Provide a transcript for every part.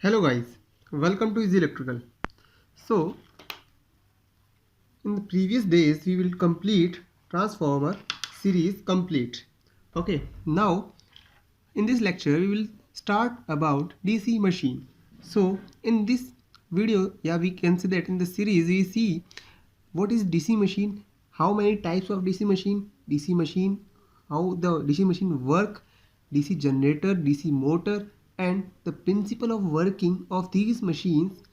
Hello guys, welcome to Easy Electrical. So, in the previous days we will complete transformer series complete. Okay, now in this lecture we will start about DC machine. So, in this video, we can see that in the series we see what is DC machine, how many types of DC machine, how the DC machine work, DC generator, DC motor, and the principle of working of these machines,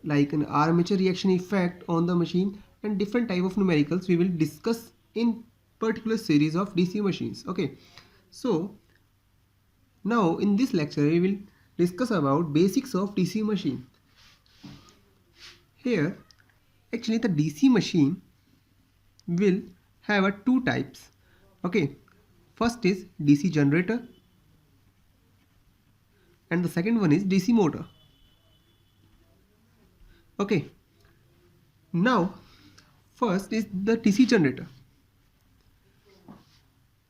like an armature reaction effect on the machine, and different type of numericals we will discuss in particular series of DC machines. Okay, so now in this lecture we will discuss about basics of DC machine. Here actually the DC machine will have two types. Okay, first is DC generator and the second one is DC motor. Okay, now first is the DC generator.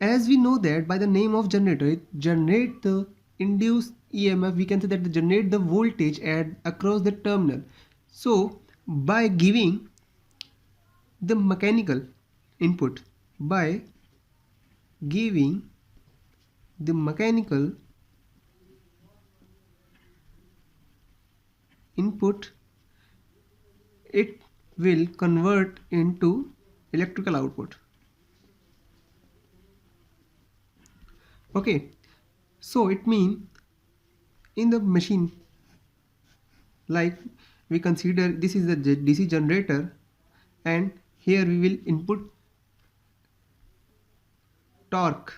As we know that by the name of generator, it generates the induced EMF. We can say that it generates the voltage across the terminal. So by giving the mechanical input, by giving the mechanical input, it will convert into electrical output. Okay, so it means in the machine, like we consider this is the DC generator, and here we will input torque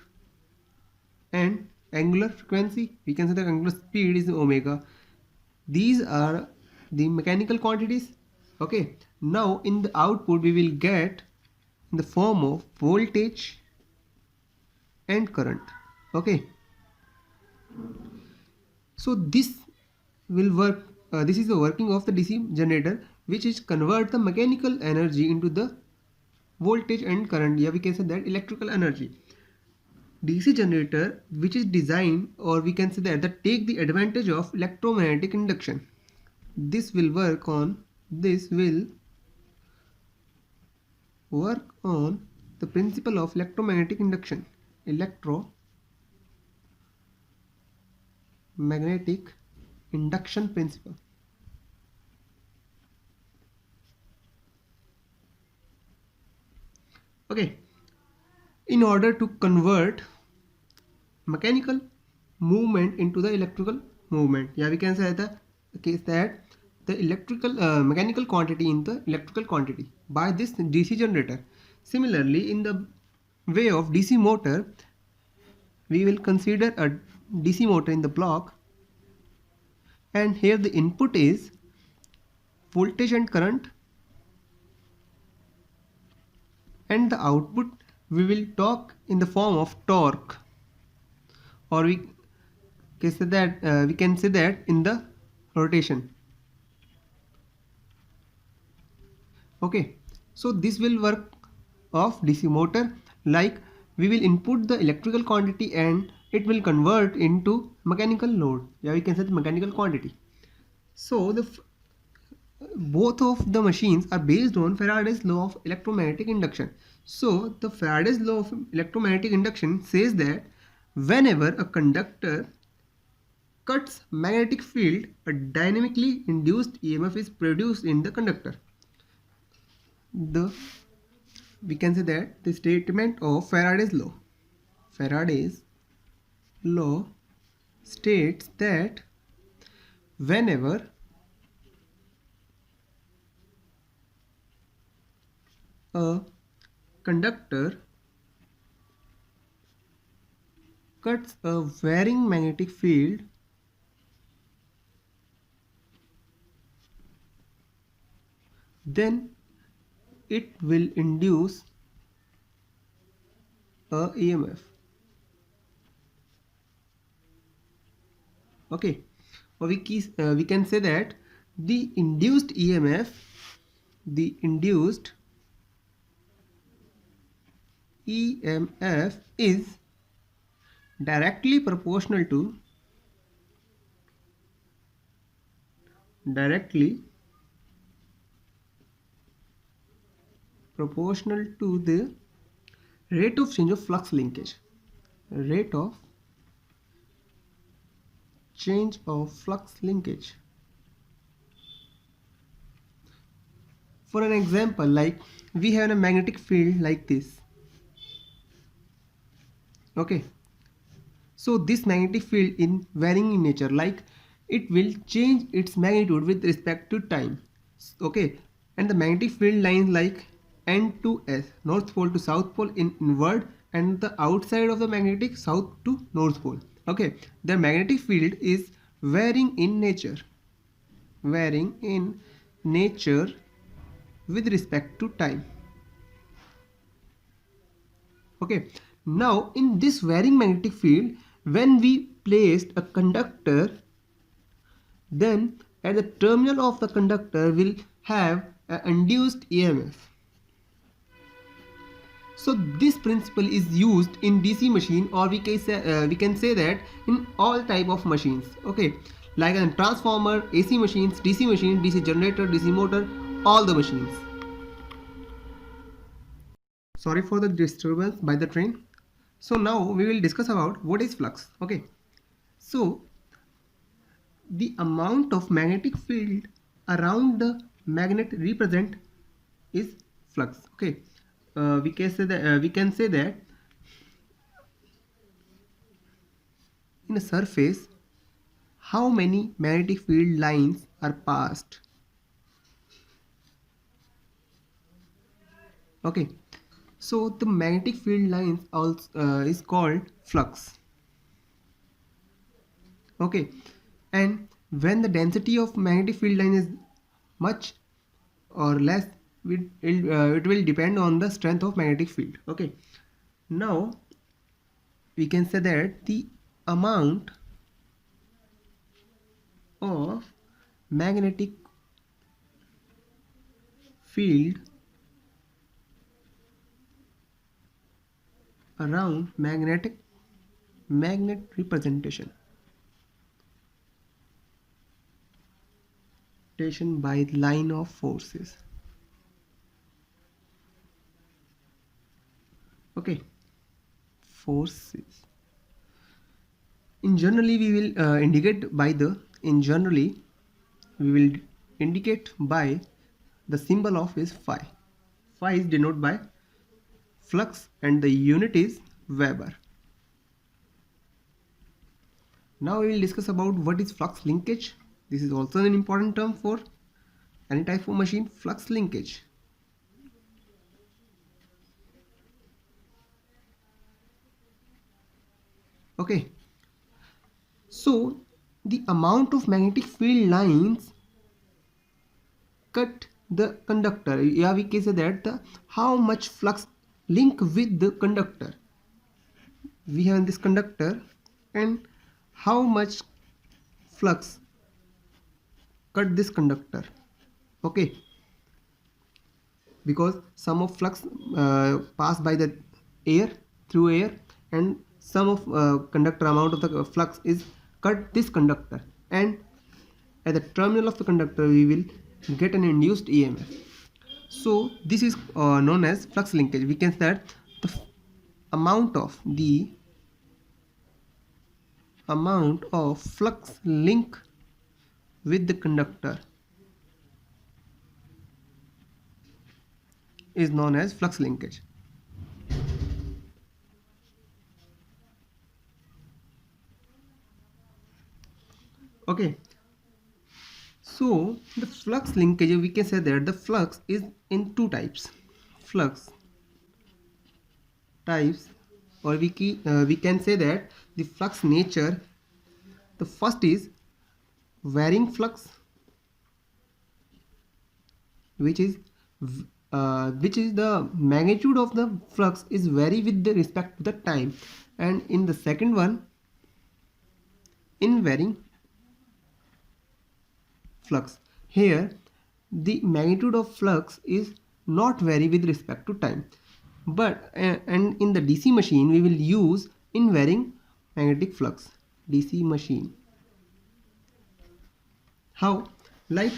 and angular frequency. We can say the angular speed is omega. These are the mechanical quantities. Okay, now in the output we will get in the form of voltage and current. Okay, so this will work. This is the working of the DC generator, which is convert the mechanical energy into the voltage and current. We can say that electrical energy. DC generator, which is designed, or we can say that take the advantage of electromagnetic induction. This will work on the principle of electromagnetic induction. Electromagnetic induction principle. Okay, in order to convert mechanical movement into the electrical movement, we can say the case that the electrical mechanical quantity in the electrical quantity by this DC generator. Similarly, in the way of DC motor, we will consider a DC motor in the block, and here the input is voltage and current, and the output we will talk in the form of torque, or we can say that in the rotation. Okay, so this will work of DC motor, like we will input the electrical quantity and it will convert into mechanical load. We can say the mechanical quantity. So both of the machines are based on Faraday's law of electromagnetic induction. So the Faraday's law of electromagnetic induction says that whenever a conductor cuts magnetic field, a dynamically induced EMF is produced in the conductor. We can say that the statement of Faraday's law states that whenever a conductor cuts a varying magnetic field, then it will induce a EMF. Okay, or we can say that the induced EMF is directly proportional to directly proportional to the rate of change of flux linkage. Rate of change of flux linkage. For an example, like we have a magnetic field like this. Okay, so this magnetic field in varying in nature, like it will change its magnitude with respect to time. Okay, and the magnetic field lines like N to S, north pole to south pole in inward, and the outside of the magnetic south to north pole. Okay, the magnetic field is varying in nature, varying in nature with respect to time. Okay, now in this varying magnetic field, when we placed a conductor, then at the terminal of the conductor will have an induced EMF. So this principle is used in DC machine, or we can say that in all type of machines. Okay, like a transformer, AC machines, DC machine, DC generator, DC motor, all the machines. Sorry for the disturbance by the train. So now we will discuss about what is flux. Okay, so the amount of magnetic field around the magnet represent is flux. Okay, we can say that in a surface, how many magnetic field lines are passed. Okay, so the magnetic field lines also is called flux. Okay, and when the density of magnetic field line is much or less, it will depend on the strength of magnetic field. Okay, now we can say that the amount of magnetic field around magnet representation by line of forces. Okay, forces. In generally we will indicate by the symbol of is phi. Phi is denoted by flux and the unit is Weber. Now we will discuss about what is flux linkage. This is also an important term for any type of machine. Flux linkage. Okay, so the amount of magnetic field lines cut the conductor, we can say that how much flux link with the conductor we have in this conductor, and how much flux cut this conductor. Okay, because some of flux pass by the air, through air, and some of conductor amount of the flux is cut this conductor, and at the terminal of the conductor we will get an induced EMF. So this is known as flux linkage. We can say that the amount of flux link with the conductor is known as flux linkage. Okay, so the flux linkage, we can say that the flux is in two types. Flux types, or we can say that the flux nature. The first is varying flux, which is the magnitude of the flux is vary with the respect to the time, and in the second one, invariant flux. Here the magnitude of flux is not vary with respect to time, but and in the DC machine we will use invariant magnetic flux. DC machine. How? Like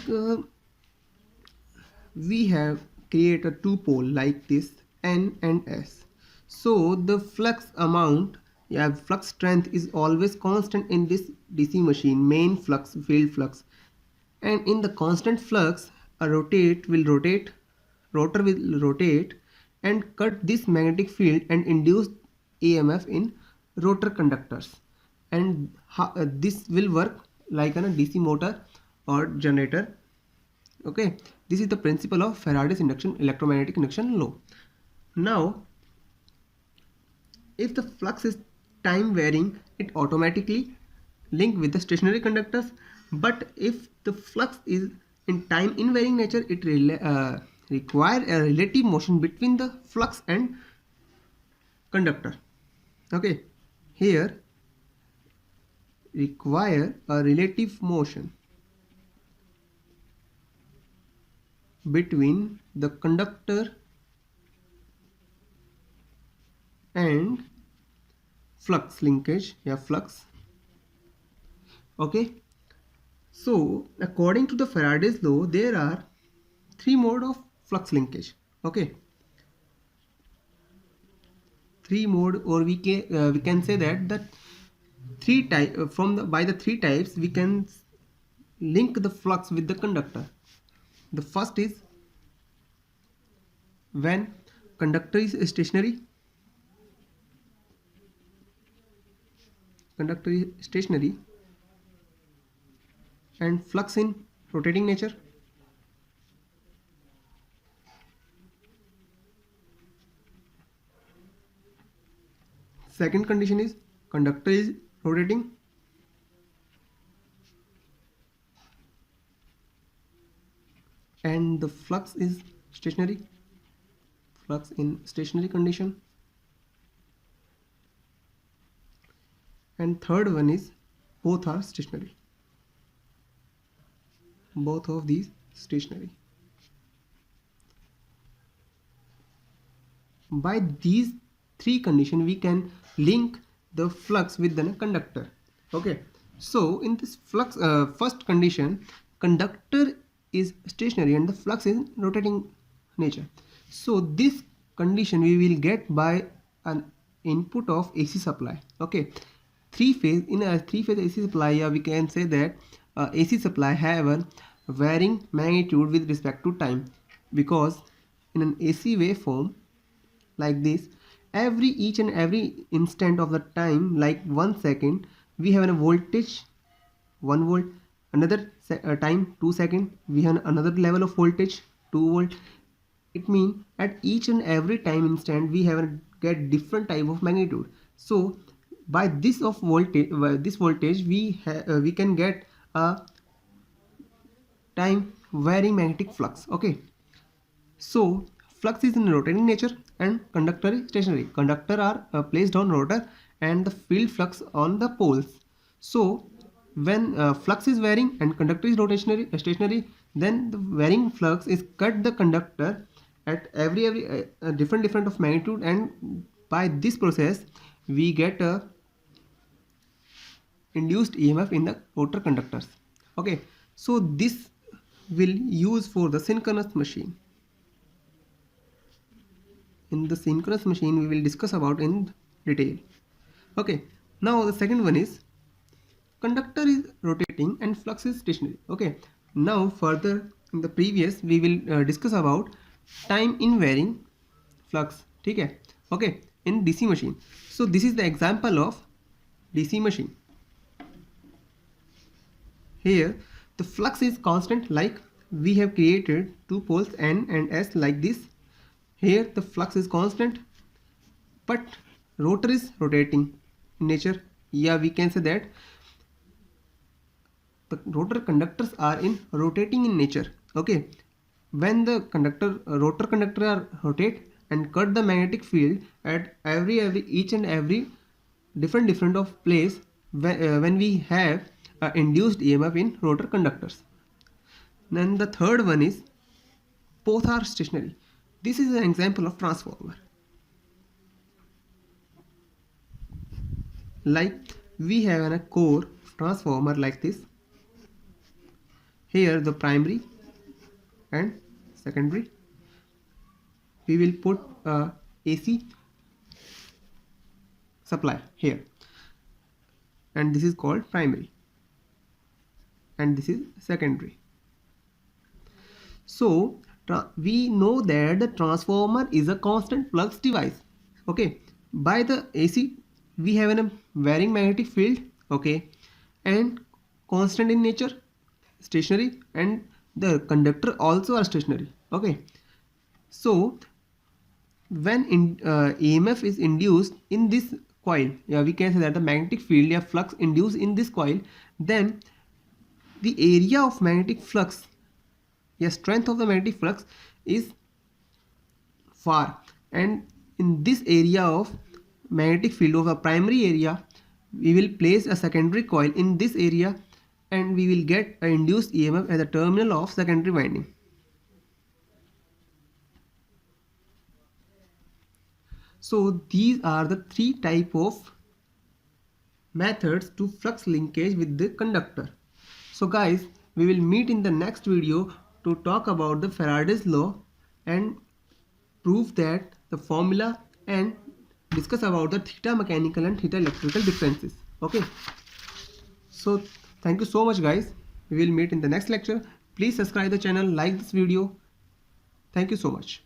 we have created two pole like this, N and S. So the flux amount, yeah, flux strength is always constant in this DC machine, main flux, field flux. And in the constant flux, a rotor will rotate and cut this magnetic field and induce EMF in rotor conductors. And this will work like a DC motor or generator. Okay, this is the principle of Faraday's electromagnetic induction law. Now, if the flux is time varying, it automatically link with the stationary conductors. But if the flux is in time invariant nature, it require a relative motion between the flux and conductor. Okay, here require a relative motion between the conductor and flux linkage, flux. Okay, so according to the Faraday's law, there are three mode of flux linkage. Okay, three mode, or we can say that the three type by the three types we can link the flux with the conductor. The first is when conductor is stationary. Conductor is stationary and flux in rotating nature. Second condition is conductor is rotating and the flux is stationary. Flux in stationary condition. And third one is both are stationary. Both of these stationary. By these three conditions we can link the flux with the conductor. Okay, so in this flux first condition, conductor is stationary and the flux is rotating nature. So this condition we will get by an input of AC supply. Okay, in a three-phase AC supply, we can say that AC supply have a varying magnitude with respect to time, because in an AC waveform like this, each and every instant of the time, like 1 second, we have a voltage 1 volt. Another time 2 second, we have another level of voltage 2 volt. It means at each and every time instant we have a get different type of magnitude. So by this voltage we can get a time varying magnetic flux. Okay, so flux is in rotating nature and conductor is stationary. Conductor are placed on rotor and the field flux on the poles. So when flux is varying and conductor is stationary, then the varying flux is cut the conductor at every different of magnitude, and by this process we get a induced EMF in the rotor conductors. Okay, so this will use for the synchronous machine. In the synchronous machine we will discuss about in detail. Okay, now the second one is conductor is rotating and flux is stationary. Okay, now further in the previous we will discuss about time invariant flux. Okay, in DC machine. So this is the example of DC machine. Here the flux is constant, like we have created two poles N and S like this. Here the flux is constant, but rotor is rotating in nature. We can say that the rotor conductors are in rotating in nature. Okay, when the rotor conductor are rotate and cut the magnetic field at each and every different of place, when we have induced EMF in rotor conductors. Then the third one is both are stationary. This is an example of transformer. Like we have a core transformer like this. here the primary and secondary. We will put AC supply here, and this is called primary and this is secondary. So we know that the transformer is a constant flux device. Okay, by the AC we have a varying magnetic field, okay, and constant in nature, stationary, and the conductor also are stationary. Okay, so when EMF is induced in this coil, yeah, we can say that the magnetic field, yeah, flux induced in this coil, then the area of magnetic flux, yeah, strength of the magnetic flux is far, and in this area of magnetic field of a primary area we will place a secondary coil in this area, and we will get an induced EMF at the terminal of secondary winding. So these are the three type of methods to flux linkage with the conductor. So guys, we will meet in the next video to talk about the Faraday's law and prove that the formula and discuss about the theta mechanical and theta electrical differences. Okay, so thank you so much guys. We will meet in the next lecture. Please subscribe the channel, like this video. Thank you so much.